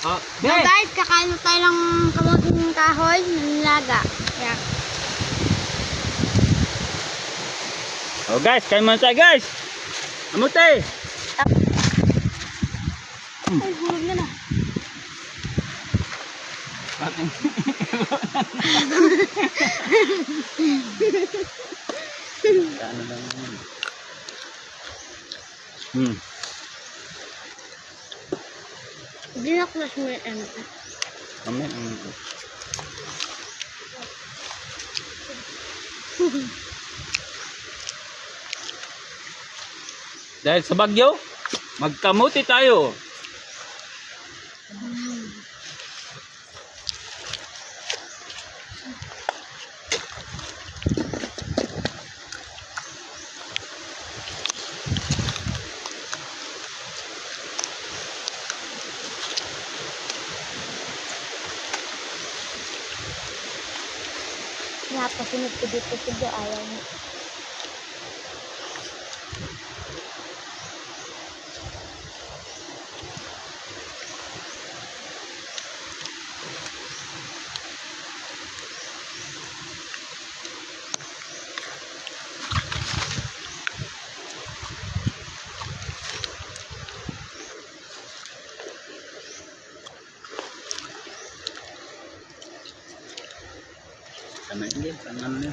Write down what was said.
Oh, So guys, kakain na tayo ng kamuting kahoy na nilaga. Yan. oh guys, kain muna tayo guys. Amuti. Ay, hulog na na. Ano lang yun. Dinaklas mo yung ano. Amen. Dahil sa bagyo, magkamuti tayo. Napasunod ko dito sa ayaw mo. Sama ini, tangan